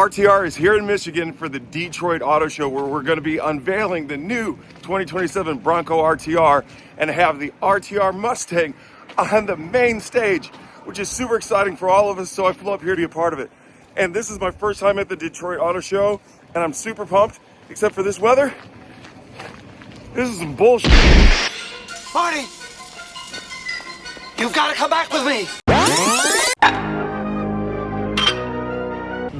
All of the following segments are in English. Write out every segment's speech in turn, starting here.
RTR is here in Michigan for the Detroit Auto Show, where we're going to be unveiling the new 2027 Bronco RTR and have the RTR Mustang on the main stage, which is super exciting for all of us. So I flew up here to be a part of it. And this is my first time at the Detroit Auto Show, and I'm super pumped, except for this weather. This is some bullshit. Marty, you've got to come back with me.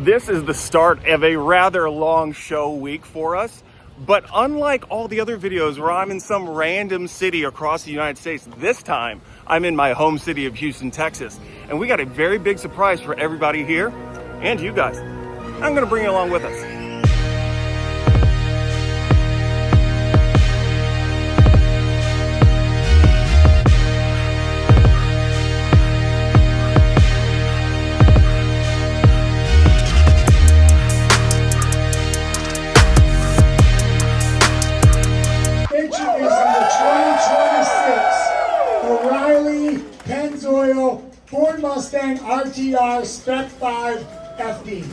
This is the start of a rather long show week for us, but unlike all the other videos where I'm in some random city across the United States, this time I'm in my home city of Houston, Texas, and we got a very big surprise for everybody here and you guys. I'm gonna bring you along with us. Ford Mustang RTR Spec 5 FD.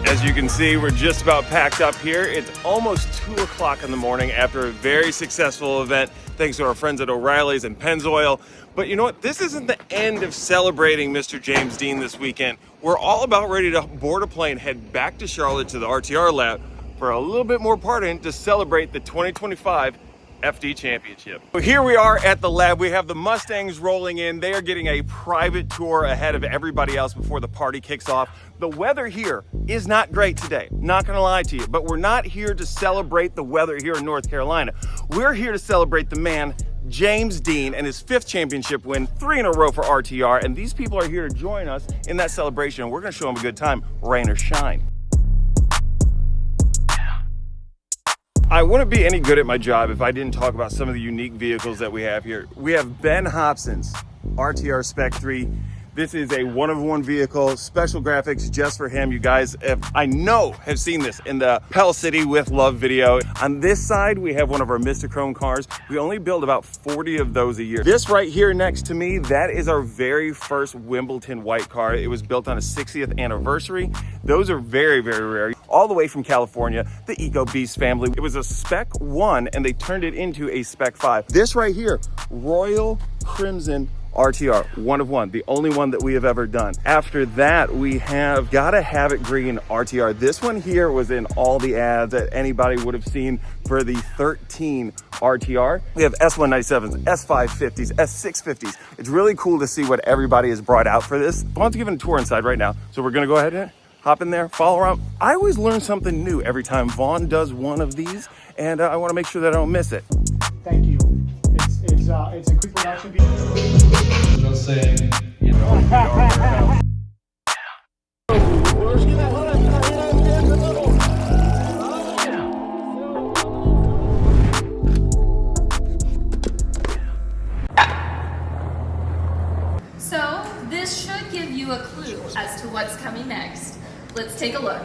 As you can see, we're just about packed up here. It's almost 2 o'clock in the morning after a very successful event, thanks to our friends at O'Reilly's and Pennzoil. But you know what? This isn't the end of celebrating Mr. James Deane this weekend. We're all about ready to board a plane, head back to Charlotte to the RTR lab for a little bit more partying to celebrate the 2025 FD Championship. So here we are at the lab. We have the Mustangs rolling in. They are getting a private tour ahead of everybody else before the party kicks off. The weather here is not great today, not gonna lie to you, but we're not here to celebrate the weather here in North Carolina. We're here to celebrate the man, James Deane, and his 5th championship win, 3 in a row for RTR, and these people are here to join us in that celebration. We're gonna show them a good time, rain or shine. I wouldn't be any good at my job if I didn't talk about some of the unique vehicles that we have here. We have Ben Hobson's RTR Spec 3. This is a one-of-one vehicle, special graphics just for him. You guys, I know, have seen this in the Pell City with Love video. On this side, we have one of our Mr. Chrome cars. We only build about 40 of those a year. This right here next to me, that is our very first Wimbledon white car. It was built on a 60th anniversary. Those are very, very rare. All the way from California, the Eco Beast family. It was a Spec 1 and they turned it into a Spec 5. This right here, Royal Crimson RTR, one of one, the only one that we have ever done. After that, we have Gotta Have It Green RTR. This one here was in all the ads that anybody would have seen for the 13 RTR. We have S197s, S550s, S650s. It's really cool to see what everybody has brought out for this. I want to give it a tour inside right now. So we're gonna go ahead and hop in there, follow around. I always learn something new every time Vaughn does one of these, and I wanna make sure that I don't miss it. Thank you. It's a quick production. Just saying, you know. So this should give you a clue as to what's coming next. Let's take a look.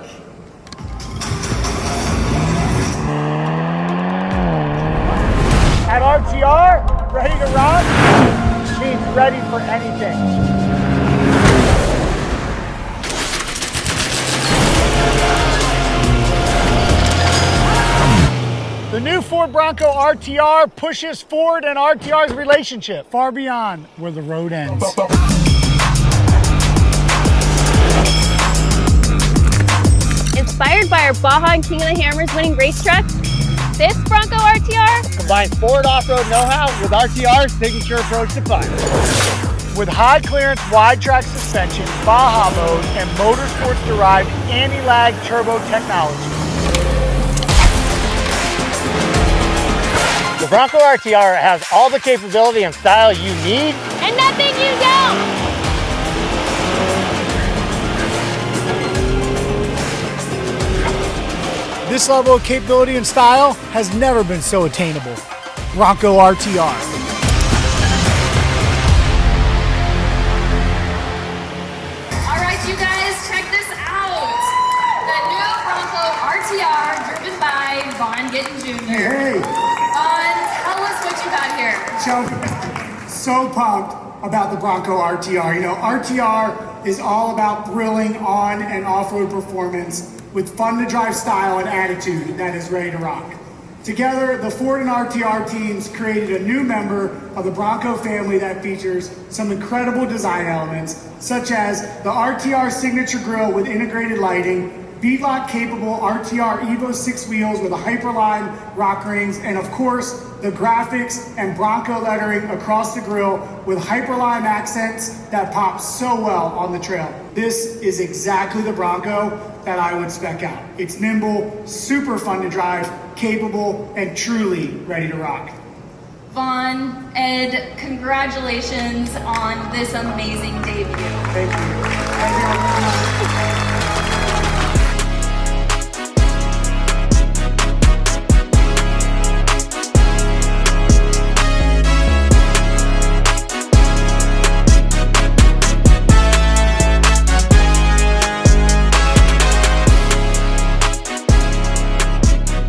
At RTR, ready to rock, means ready for anything. The new Ford Bronco RTR pushes Ford and RTR's relationship far beyond where the road ends. Inspired by our Baja and King of the Hammers winning racetrack, this Bronco RTR combines Ford off-road know-how with RTR's signature approach to fun. with high clearance wide track suspension, Baja mode, and motorsports derived anti-lag turbo technology. The Bronco RTR has all the capability and style you need, And nothing you don't. This level of capability and style has never been so attainable. Bronco RTR. All right, you guys, check this out. The new Bronco RTR driven by Vaughn Gittin Jr. Hey, Vaughn, tell us what you got here. so pumped about the Bronco RTR. You know, RTR is all about thrilling on and off-road performance with fun to drive style and attitude that is ready to rock. Together, the Ford and RTR teams created a new member of the Bronco family that features some incredible design elements, such as the RTR signature grille with integrated lighting, beadlock capable RTR Evo 6 wheels with a Hyperline rock rings, and of course, the graphics and Bronco lettering across the grille with Hyperline accents that pop so well on the trail. This is exactly the Bronco that I would spec out. It's nimble, super fun to drive, capable, and truly ready to rock. Vaughn, Ed, congratulations on this amazing debut. Thank you. Thank you.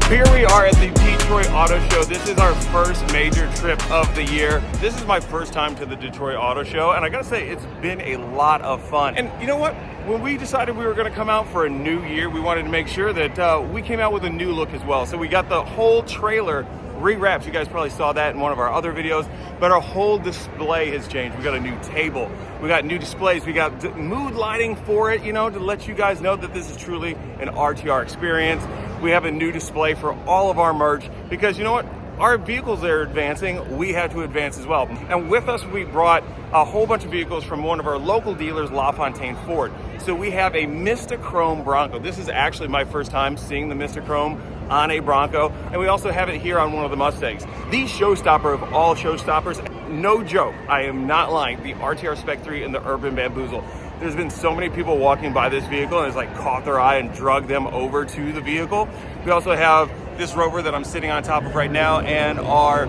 Here we are at the Detroit Auto Show. This is our first major trip of the year. This is my first time to the Detroit Auto Show, and I gotta say, it's been a lot of fun. And you know what? When we decided we were gonna come out for a new year, we wanted to make sure that we came out with a new look as well. So we got the whole trailer rewrapped. You guys probably saw that in one of our other videos, but our whole display has changed. We got a new table, we got new displays, we got mood lighting for it, you know, to let you guys know that this is truly an RTR experience. We have a new display for all of our merch because you know what? Our vehicles are advancing, we have to advance as well. And with us, we brought a whole bunch of vehicles from one of our local dealers, LaFontaine Ford. So we have a Mr. Chrome Bronco. This is actually my first time seeing the Mr. Chrome on a Bronco, and we also have it here on one of the Mustangs. The showstopper of all showstoppers, no joke, I am not lying, the RTR Spec 3 and the Urban Bamboozle. There's been so many people walking by this vehicle and it's like caught their eye and drug them over to the vehicle. We also have this Rover that I'm sitting on top of right now and our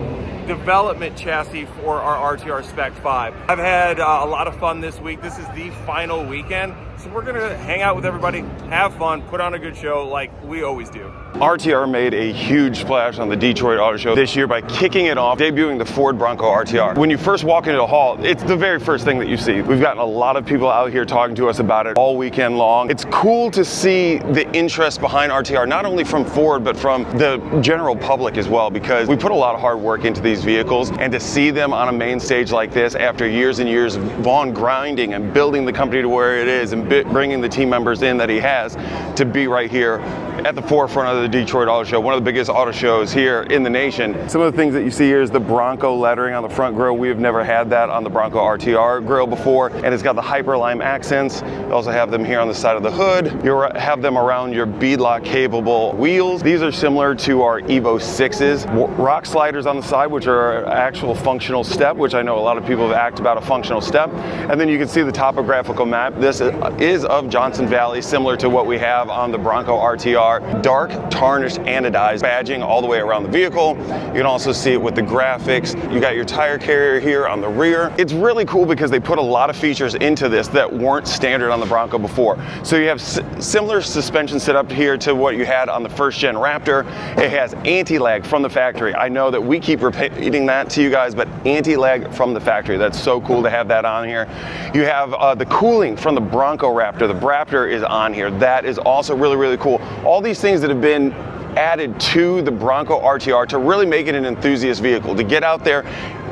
development chassis for our RTR Spec 5. I've had a lot of fun this week. This is the final weekend, so we're gonna hang out with everybody, have fun, put on a good show like we always do. RTR made a huge splash on the Detroit Auto Show this year by kicking it off, debuting the Ford Bronco RTR. When you first walk into the hall, it's the very first thing that you see. We've gotten a lot of people out here talking to us about it all weekend long. It's cool to see the interest behind RTR, not only from Ford, but from the general public as well, because we put a lot of hard work into these vehicles, and to see them on a main stage like this after years and years of Vaughn grinding and building the company to where it is and bringing the team members in that he has, to be right here at the forefront of the Detroit Auto Show, one of the biggest auto shows here in the nation. Some of the things that you see here is the Bronco lettering on the front grille. We have never had that on the Bronco RTR grille before, and it's got the Hyperline accents. You also have them here on the side of the hood. You have them around your beadlock capable wheels. These are similar to our Evo 6s. Rock sliders on the side, which are an actual functional step, which I know a lot of people have asked about a functional step. And then you can see the topographical map. This is of Johnson Valley, similar to what we have on the Bronco RTR. Dark, tarnished, anodized badging all the way around the vehicle. You can also see it with the graphics. You got your tire carrier here on the rear. It's really cool because they put a lot of features into this that weren't standard on the Bronco before. So you have similar suspension set up here to what you had on the first gen Raptor. It has anti-lag from the factory. I know that we keep repeating that to you guys, but anti-lag from the factory. That's so cool to have that on here. You have the cooling from the Bronco Raptor. The Raptor is on here. That is also really, really cool. All these things that have been added to the Bronco RTR to really make it an enthusiast vehicle, to get out there,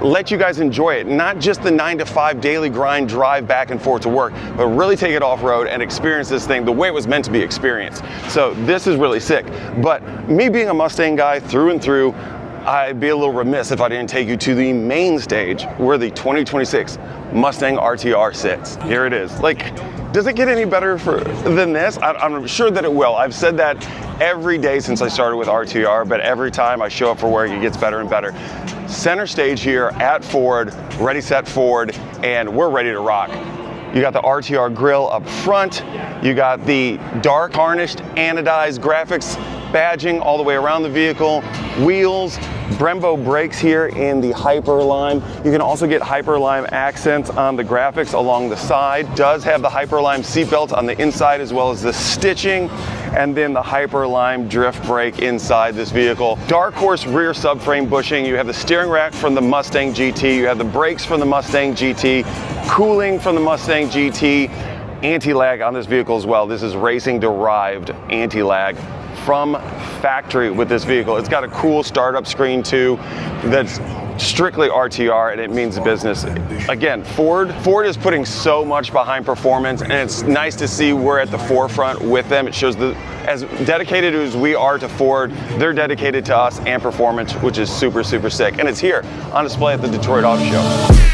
let you guys enjoy it, not just the 9 to 5 daily grind drive back and forth to work, but really take it off-road and experience this thing the way it was meant to be experienced. So this is really sick. But me being a Mustang guy through and through, I'd be a little remiss if I didn't take you to the main stage where the 2026 Mustang RTR sits. Here it is. Like, does it get any better than this? I'm sure that it will. I've said that every day since I started with RTR, but every time I show up for work, it gets better and better. Center stage here at Ford, Ready Set Ford, and we're ready to rock. You got the RTR grille up front. You got the dark harnished anodized graphics badging all the way around the vehicle. Wheels, Brembo brakes here in the Hyperlime. You can also get Hyperlime accents on the graphics along the side. Does have the Hyperlime seatbelt on the inside as well as the stitching, and then the Hyperlime drift brake inside this vehicle. Dark Horse rear subframe bushing. You have the steering rack from the Mustang GT. You have the brakes from the Mustang GT, cooling from the Mustang GT, anti-lag on this vehicle as well. This is racing derived anti-lag from factory with this vehicle. It's got a cool startup screen too that's strictly RTR, and it means business. Again, Ford is putting so much behind performance, and it's nice to see we're at the forefront with them. It shows that as dedicated as we are to Ford, they're dedicated to us and performance, which is super, super sick. And it's here on display at the Detroit Auto Show.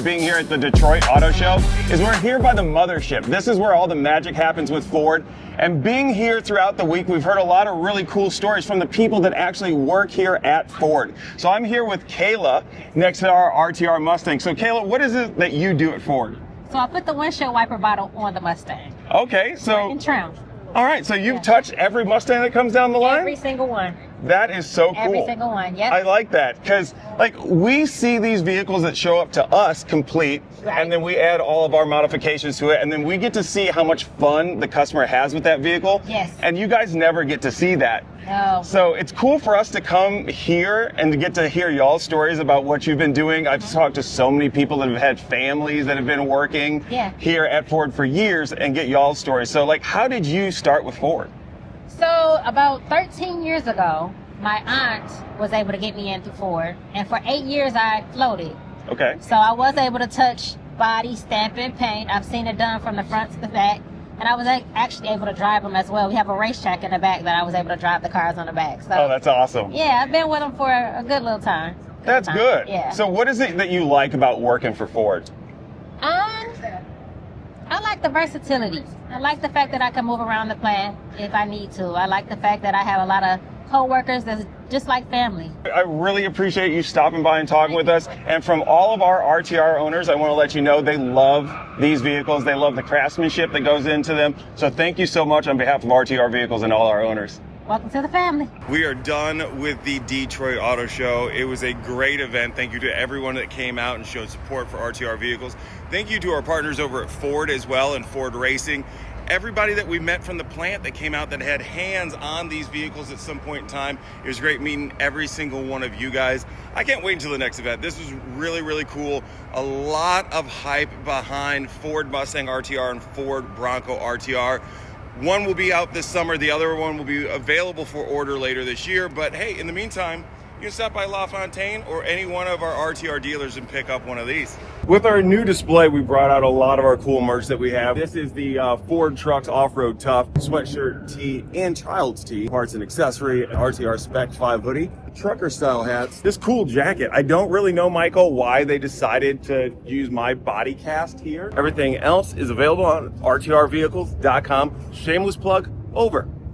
Being here at the Detroit Auto Show is we're here by the mothership. This is where all the magic happens with Ford. And being here throughout the week, we've heard a lot of really cool stories from the people that actually work here at Ford. So I'm here with Kayla next to our RTR Mustang. So Kayla, what is it that you do at Ford? So I put the windshield wiper bottle on the Mustang. Okay, so and trim. All right, so you've touched every Mustang that comes down the line? Every single one. That is so cool. Every single one, yep. I like that, because like we see these vehicles that show up to us complete, right, and then we add all of our modifications to it, and then we get to see how much fun the customer has with that vehicle. Yes. And you guys never get to see that. No. So it's cool for us to come here and to get to hear y'all's stories about what you've been doing. I've talked to so many people that have had families that have been working here at Ford for years and get y'all's stories. So like, how did you start with Ford? So about 13 years ago, my aunt was able to get me into Ford, and for 8 years I floated. Okay. So I was able to touch body, stamping, paint. I've seen it done from the front to the back, and I was actually able to drive them as well. We have a racetrack in the back that I was able to drive the cars on the back. So, oh, that's awesome. Yeah, I've been with them for a good little time. That's good. Yeah. So what is it that you like about working for Ford? I like the versatility. I like the fact that I can move around the plant if I need to. I like the fact that I have a lot of co-workers that's just like family. I really appreciate you stopping by and talking with us. And from all of our RTR owners, I want to let you know they love these vehicles. They love the craftsmanship that goes into them. So thank you so much on behalf of RTR Vehicles and all our owners. Welcome to the family. We are done with the Detroit Auto Show. It was a great event. Thank you to everyone that came out and showed support for RTR Vehicles. Thank you to our partners over at Ford as well and Ford Racing. Everybody that we met from the plant that came out that had hands on these vehicles at some point in time. It was great meeting every single one of you guys. I can't wait until the next event. This was really, really cool. A lot of hype behind Ford Mustang RTR and Ford Bronco RTR. One will be out this summer. The other one will be available for order later this year. But hey, in the meantime, you can stop by LaFontaine or any one of our RTR dealers and pick up one of these. With our new display, we brought out a lot of our cool merch that we have. This is the Ford Trucks Off-Road Tough sweatshirt, tee, and child's tee. Parts and accessory, RTR Spec 5 hoodie, trucker style hats. This cool jacket. I don't really know, Michael, why they decided to use my body cast here. Everything else is available on rtrvehicles.com. Shameless plug, over.